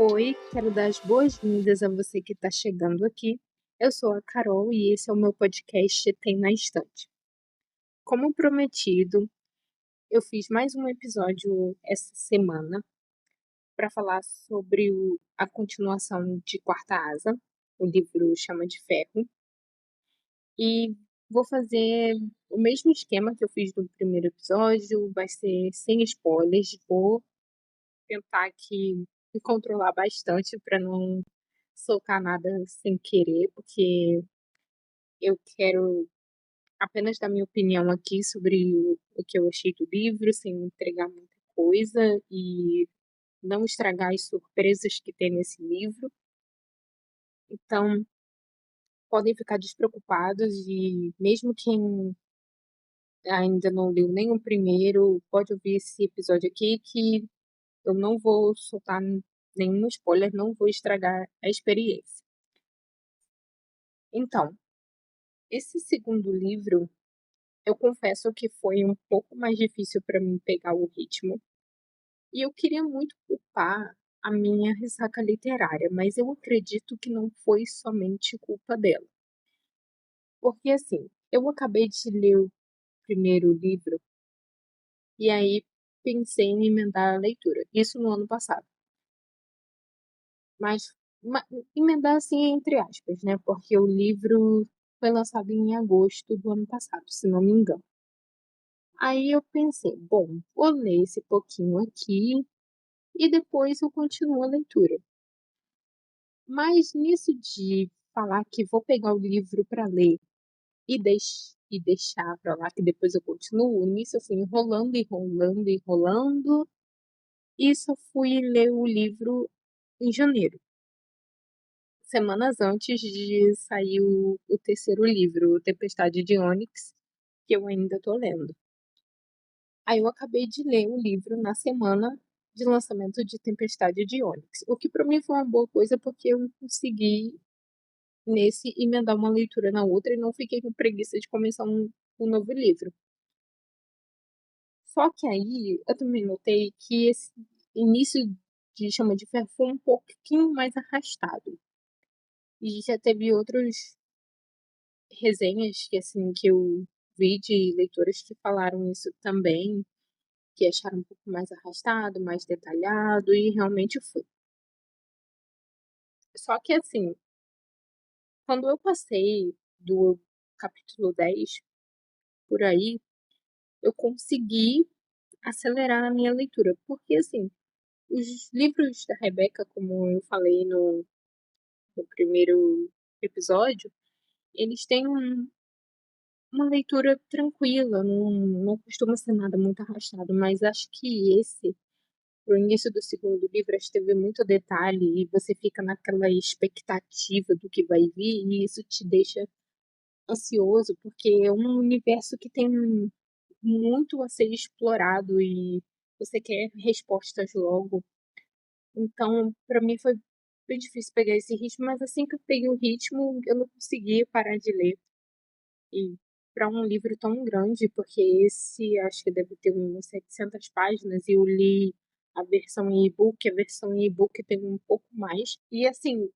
Oi, quero dar as boas-vindas a você que está chegando aqui. Eu sou a Carol e esse é o meu podcast Tem na Estante. Como prometido, eu fiz mais um episódio essa semana para falar sobre a continuação de Quarta Asa, o livro Chama de Ferro, e vou fazer o mesmo esquema que eu fiz no primeiro episódio, vai ser sem spoilers, vou tentar aqui me controlar bastante para não soltar nada sem querer, porque eu quero apenas dar minha opinião aqui sobre o que eu achei do livro, sem entregar muita coisa e não estragar as surpresas que tem nesse livro. Então, podem ficar despreocupados e mesmo quem ainda não leu nem o primeiro, pode ouvir esse episódio aqui que eu não vou soltar nenhum spoiler, não vou estragar a experiência. Então, esse segundo livro eu confesso que foi um pouco mais difícil para mim pegar o ritmo, e eu queria muito culpar a minha ressaca literária, mas eu acredito que não foi somente culpa dela. Porque assim, eu acabei de ler o primeiro livro e aí pensei em emendar a leitura, isso no ano passado. Mas emendar assim entre aspas, né? Porque o livro foi lançado em agosto do ano passado, se não me engano. Aí eu pensei, bom, vou ler esse pouquinho aqui e depois eu continuo a leitura. Mas nisso de falar que vou pegar o livro para ler e deixar para lá que depois eu continuo, nisso eu fui enrolando, enrolando, enrolando e só fui ler o livro em janeiro, semanas antes de sair o terceiro livro, Tempestade de Ônix, que eu ainda estou lendo. Aí eu acabei de ler o livro na semana de lançamento de Tempestade de Ônix, o que para mim foi uma boa coisa porque eu consegui nesse emendar uma leitura na outra e não fiquei com preguiça de começar um novo livro. Só que aí eu também notei que esse início de Chama de Ferro foi um pouquinho mais arrastado. E já teve outras resenhas que eu vi de leitoras que falaram isso também, que acharam um pouco mais arrastado, mais detalhado, e realmente foi. Só que assim, quando eu passei do capítulo 10 por aí, eu consegui acelerar a minha leitura, porque assim, os livros da Rebeca, como eu falei no primeiro episódio, eles têm uma leitura tranquila, não costuma ser nada muito arrastado, mas acho que esse, pro início do segundo livro, acho que teve muito detalhe e você fica naquela expectativa do que vai vir e isso te deixa ansioso, porque é um universo que tem muito a ser explorado e você quer respostas logo. Então, para mim foi bem difícil pegar esse ritmo, mas assim que eu peguei o ritmo, eu não conseguia parar de ler. E para um livro tão grande, porque esse acho que deve ter umas 700 páginas e eu li a versão em e-book, a versão em e-book tem um pouco mais. E assim,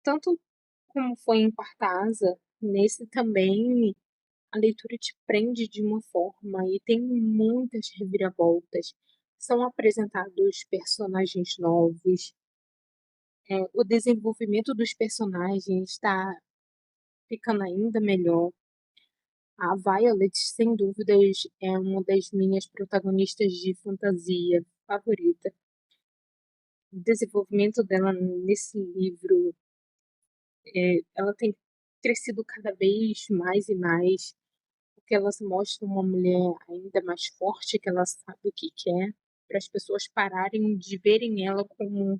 tanto como foi em Quarta Asa, nesse também a leitura te prende de uma forma e tem muitas reviravoltas. São apresentados personagens novos, o desenvolvimento dos personagens está ficando ainda melhor. A Violet, sem dúvidas, é uma das minhas protagonistas de fantasia favorita. O desenvolvimento dela nesse livro, ela tem crescido cada vez mais e mais, porque ela se mostra uma mulher ainda mais forte, que ela sabe o que quer, para as pessoas pararem de verem ela como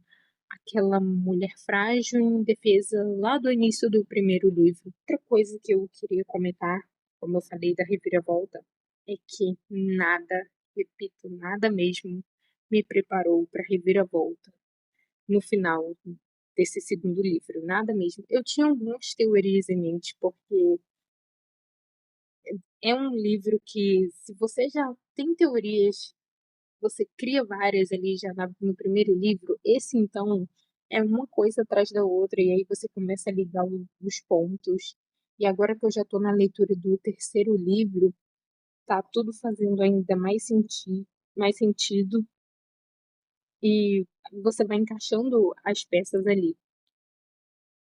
aquela mulher frágil e indefesa lá do início do primeiro livro. Outra coisa que eu queria comentar, como eu falei da reviravolta, é que nada, repito, nada mesmo me preparou para a reviravolta no final desse segundo livro, nada mesmo. Eu tinha algumas teorias em mente, porque é um livro que, se você já tem teorias você cria várias ali já no primeiro livro, esse então é uma coisa atrás da outra, e aí você começa a ligar os pontos. E agora que eu já estou na leitura do terceiro livro, tá tudo fazendo ainda mais sentido, e você vai encaixando as peças ali.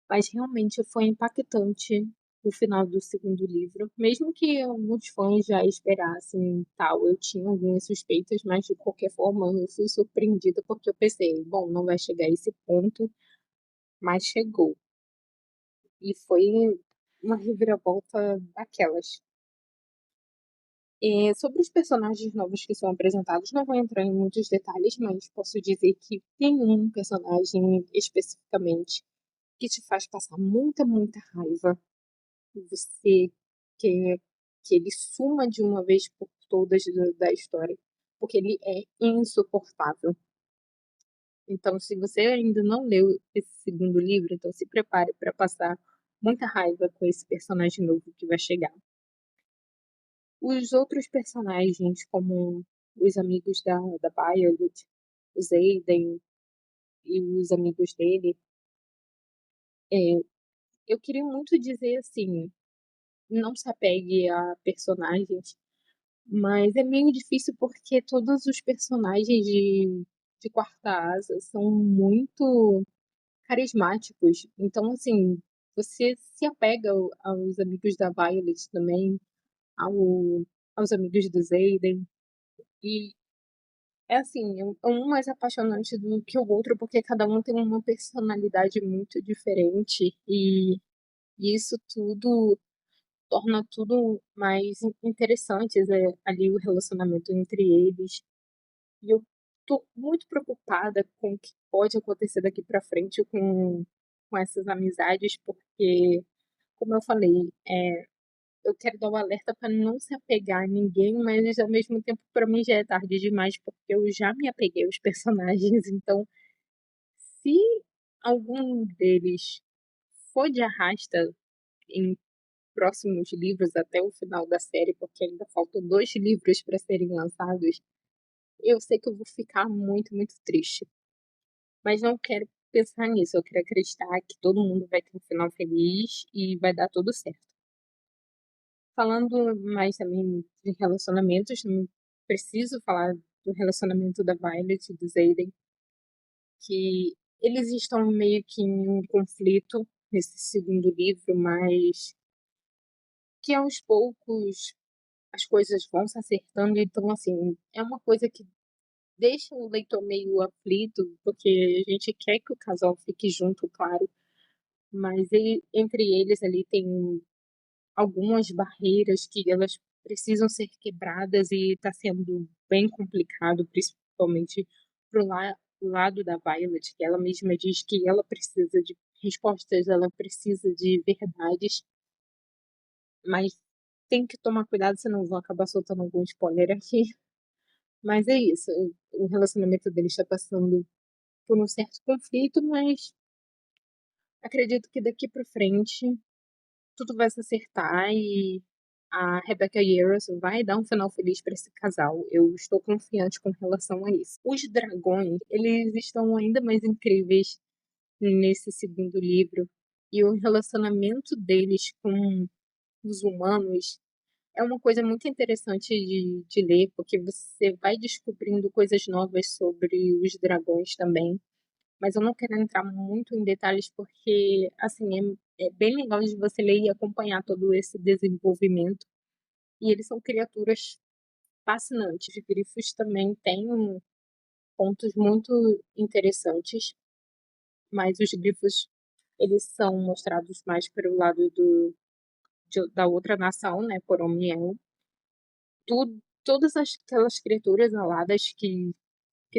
Mas realmente foi impactante o final do segundo livro, mesmo que alguns fãs já esperassem tal, eu tinha algumas suspeitas, mas de qualquer forma eu fui surpreendida porque eu pensei, bom, não vai chegar a esse ponto, mas chegou. E foi uma reviravolta daquelas. Sobre os personagens novos que são apresentados, não vou entrar em muitos detalhes, mas posso dizer que tem um personagem especificamente que te faz passar muita raiva. Você quer que ele suma de uma vez por todas da história, porque ele é insuportável. Então, se você ainda não leu esse segundo livro, então se prepare para passar muita raiva com esse personagem novo que vai chegar. Os outros personagens, como os amigos da Violet, os Aiden e os amigos dele, é, eu queria muito dizer assim, não se apegue a personagens, mas é meio difícil porque todos os personagens de Quarta Asa são muito carismáticos. Então, assim, você se apega aos amigos da Violet também, ao, aos amigos do Zayden. E é assim, um mais apaixonante do que o outro, porque cada um tem uma personalidade muito diferente. E isso tudo torna tudo mais interessante, ali o relacionamento entre eles. E eu tô muito preocupada com o que pode acontecer daqui pra frente com essas amizades, porque, como eu falei, eu quero dar o alerta para não se apegar a ninguém, mas ao mesmo tempo para mim já é tarde demais, porque eu já me apeguei aos personagens. Então, se algum deles for de arrasta em próximos livros até o final da série, porque ainda faltam 2 livros para serem lançados, eu sei que eu vou ficar muito triste. Mas não quero pensar nisso, eu quero acreditar que todo mundo vai ter um final feliz e vai dar tudo certo. Falando mais também de relacionamentos, não preciso falar do relacionamento da Violet e do Zayden, que eles estão meio que em um conflito nesse segundo livro, mas que aos poucos as coisas vão se acertando, então assim, é uma coisa que deixa o leitor meio aflito, porque a gente quer que o casal fique junto, claro, mas entre eles ali tem algumas barreiras que elas precisam ser quebradas e está sendo bem complicado, principalmente pro lado da Violet, que ela mesma diz que ela precisa de respostas, ela precisa de verdades, mas tem que tomar cuidado, senão vou acabar soltando algum spoiler aqui. Mas é isso, o relacionamento deles está passando por um certo conflito, mas acredito que daqui para frente tudo vai se acertar e a Rebecca Yarros vai dar um final feliz para esse casal. Eu estou confiante com relação a isso. Os dragões, eles estão ainda mais incríveis nesse segundo livro. E o relacionamento deles com os humanos é uma coisa muito interessante de ler, porque você vai descobrindo coisas novas sobre os dragões também. Mas eu não quero entrar muito em detalhes porque, assim, é bem legal de você ler e acompanhar todo esse desenvolvimento. E eles são criaturas fascinantes. Os grifos também têm pontos muito interessantes, mas os grifos eles são mostrados mais pelo lado da outra nação, né, Poromiel. Todas aquelas criaturas aladas que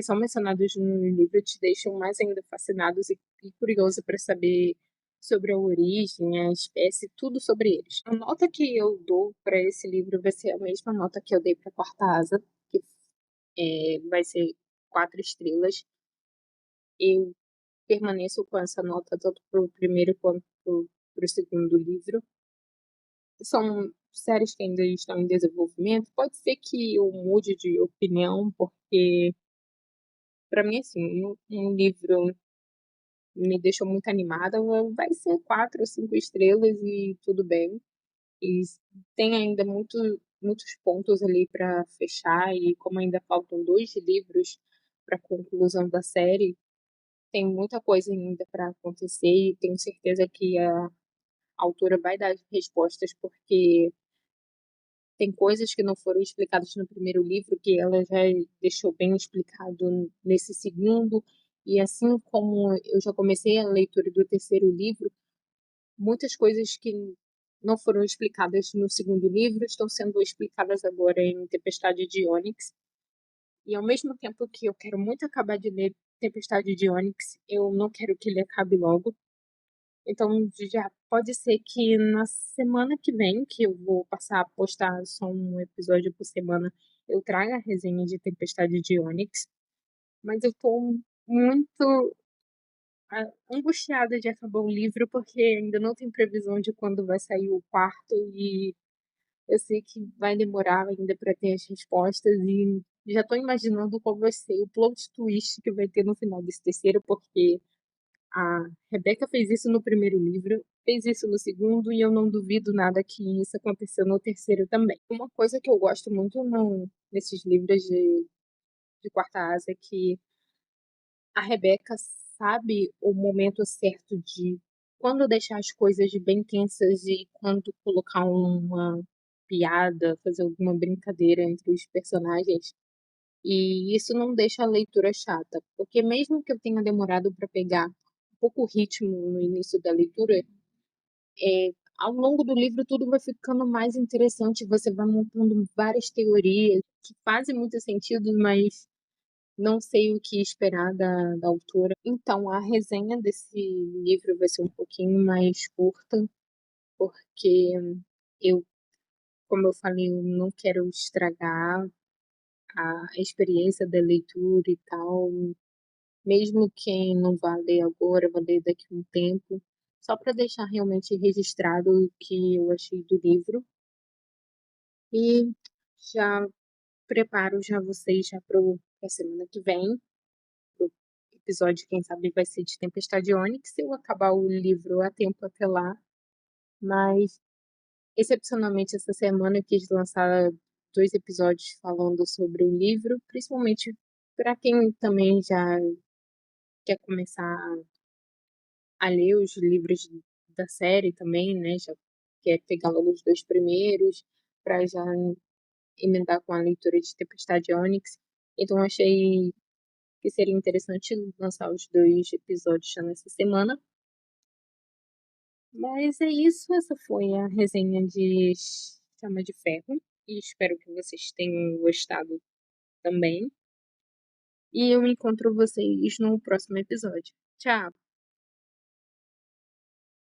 são mencionados no livro te deixam mais ainda fascinados e curioso para saber sobre a origem, a espécie, tudo sobre eles. A nota que eu dou para esse livro vai ser a mesma nota que eu dei para Quarta Asa, que vai ser 4 estrelas. Eu permaneço com essa nota tanto para o primeiro quanto para o segundo livro. São séries que ainda estão em desenvolvimento, pode ser que eu mude de opinião, porque para mim, assim, um livro me deixou muito animada, vai ser 4 ou 5 estrelas e tudo bem. E tem ainda muitos pontos ali para fechar, e como ainda faltam 2 livros para a conclusão da série, tem muita coisa ainda para acontecer e tenho certeza que a autora vai dar respostas, porque tem coisas que não foram explicadas no primeiro livro que ela já deixou bem explicado nesse segundo, e assim como eu já comecei a leitura do terceiro livro, muitas coisas que não foram explicadas no segundo livro estão sendo explicadas agora em Tempestade de Ônix. E ao mesmo tempo que eu quero muito acabar de ler Tempestade de Ônix, eu não quero que ele acabe logo. Então já pode ser que na semana que vem, que eu vou passar a postar só um episódio por semana, eu traga a resenha de Tempestade de Ônix. Mas eu tô muito angustiada de acabar o livro, porque ainda não tem previsão de quando vai sair o quarto, e eu sei que vai demorar ainda para ter as respostas, e já tô imaginando qual vai ser o plot twist que vai ter no final desse terceiro, porque a Rebecca fez isso no primeiro livro, fez isso no segundo, e eu não duvido nada que isso aconteceu no terceiro também. Uma coisa que eu gosto muito nesses livros de Quarta Asa é que a Rebecca sabe o momento certo de quando deixar as coisas bem tensas e quando colocar uma piada, fazer alguma brincadeira entre os personagens. E isso não deixa a leitura chata, porque mesmo que eu tenha demorado para pegar um pouco o ritmo no início da leitura, ao longo do livro tudo vai ficando mais interessante, você vai montando várias teorias que fazem muito sentido, mas não sei o que esperar da autora. Então, a resenha desse livro vai ser um pouquinho mais curta, porque eu, como eu falei, eu não quero estragar a experiência da leitura e tal. Mesmo quem não vá ler agora, vai ler daqui a um tempo, só para deixar realmente registrado o que eu achei do livro. E já preparo já vocês já para a semana que vem. O episódio, quem sabe, vai ser de Tempestade Ônix, se eu acabar o livro a tempo até lá. Mas, excepcionalmente, essa semana eu quis lançar 2 episódios falando sobre o livro, principalmente para quem também já quer começar a ler os livros da série também, né? Já quer pegar logo os 2 primeiros, para já emendar com a leitura de Tempestade Ônix. Então, achei que seria interessante lançar os 2 episódios já nessa semana. Mas é isso, essa foi a resenha de Chama de Ferro, e espero que vocês tenham gostado também. E eu encontro vocês no próximo episódio. Tchau!